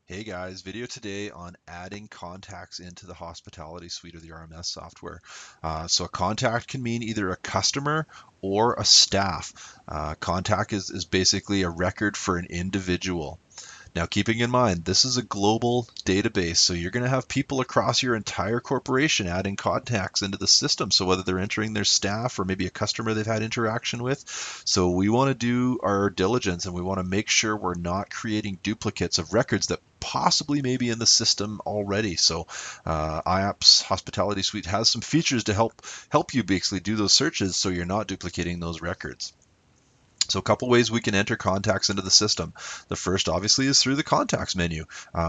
Hey guys, video today on adding contacts into the hospitality suite of the RMS software. So a contact can mean either a customer or a staff. Contact is basically a record for an individual. Now, keeping in mind, this is a global database, so you're going to have people across your entire corporation adding contacts into the system. So whether they're entering their staff or maybe a customer they've had interaction with. So we want to do our diligence and we want to make sure we're not creating duplicates of records that possibly may be in the system already. So IAPS Hospitality Suite has some features to help you basically do those searches so you're not duplicating those records. So a couple ways we can enter contacts into the system. The first obviously is through the contacts menu.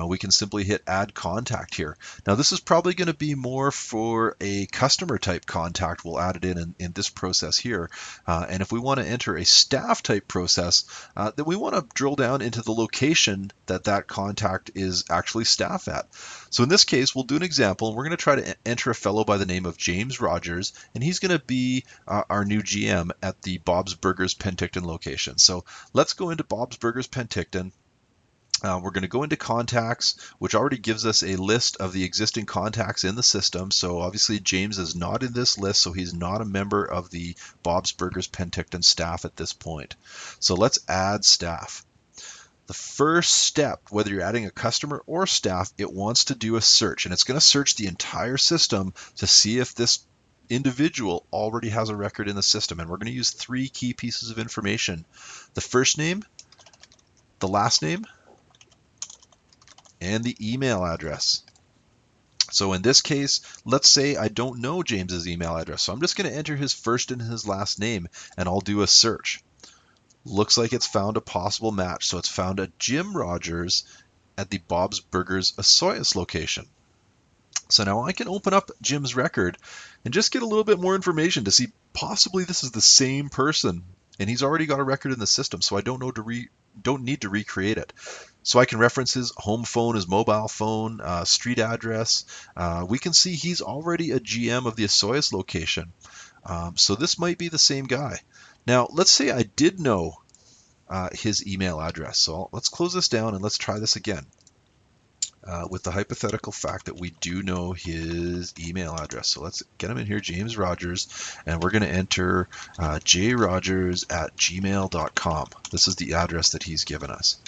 We can simply hit add contact here. Now this is probably going to be more for a customer type contact. We'll add it in this process here. And if we want to enter a staff type process, then we want to drill down into the location that that contact is actually staff at. So in this case, we'll do an example. We're going to try to enter a fellow by the name of James Rogers, and he's going to be our new GM at the Bob's Burgers Penticton location. So let's go into Bob's Burgers Penticton. We're going to go into contacts, which already gives us a list of the existing contacts in the system. So obviously James is not in this list, so he's not a member of the Bob's Burgers Penticton staff at this point. So let's add staff. The first step, whether you're adding a customer or staff, it wants to do a search, and it's going to search the entire system to see if this individual already has a record in the system. And we're going to use three key pieces of information: the first name, the last name, and the email address. So in this case, let's say I don't know James's email address. So I'm just going to enter his first and his last name, and I'll do a search. Looks like it's found a possible match. So it's found a Jim Rogers at the Bob's Burgers Osoyoos location. So now I can open up Jim's record and just get a little bit more information to see possibly this is the same person, and he's already got a record in the system, so I don't need to recreate it. So I can reference his home phone, his mobile phone, street address. We can see he's already a GM of the Osoyoos location. So this might be the same guy. Now let's say I did know his email address. So let's close this down and let's try this again. With the hypothetical fact that we do know his email address. So let's get him in here, James Rogers, and we're going to enter jrogers@gmail.com. This is the address that he's given us.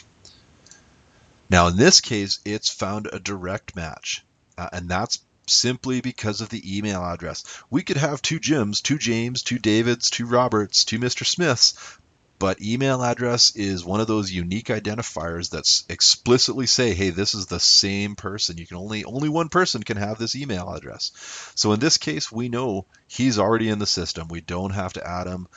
Now in this case, it's found a direct match, and that's simply because of the email address. We could have two Jims, two James, two Davids, two Roberts, two Mr. Smiths, but email address is one of those unique identifiers that explicitly say, hey, this is the same person. You can only one person can have this email address. So in this case, we know he's already in the system. We don't have to add him.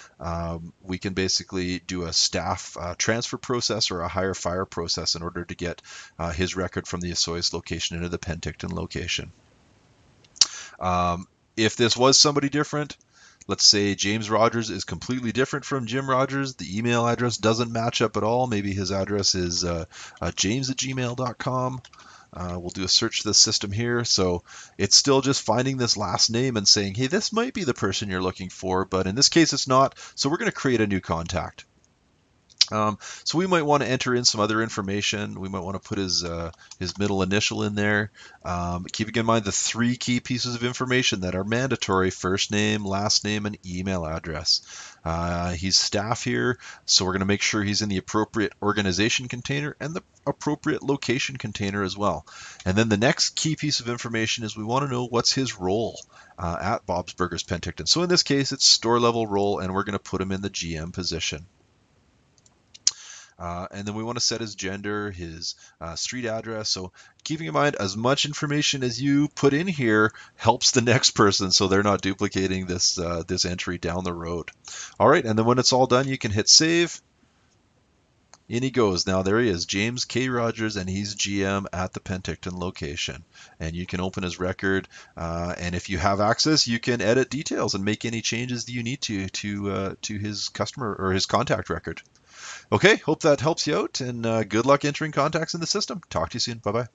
We can basically do a staff transfer process or a hire fire process in order to get his record from the Osoyoos location into the Penticton location. If this was somebody different, let's say James Rogers is completely different from Jim Rogers. The email address doesn't match up at all. Maybe his address is james@gmail.com. We'll do a search of the system here. So it's still just finding this last name and saying, hey, this might be the person you're looking for, but in this case it's not. So we're going to create a new contact. So we might want to enter in some other information. We might want to put his middle initial in there. Keeping in mind the three key pieces of information that are mandatory: first name, last name, and email address. He's staff here, so we're going to make sure he's in the appropriate organization container and the appropriate location container as well. And then the next key piece of information is we want to know what's his role at Bob's Burgers Penticton. So in this case, it's store level role, and we're going to put him in the GM position. And then we want to set his gender, his street address. So keeping in mind, as much information as you put in here helps the next person, so they're not duplicating this entry down the road. All right, and then when it's all done, you can hit save. In he goes. Now there he is, James K. Rogers, and he's GM at the Penticton location. And you can open his record, and if you have access, you can edit details and make any changes that you need to his customer or his contact record. Okay, hope that helps you out, and good luck entering contacts in the system. Talk to you soon. Bye-bye.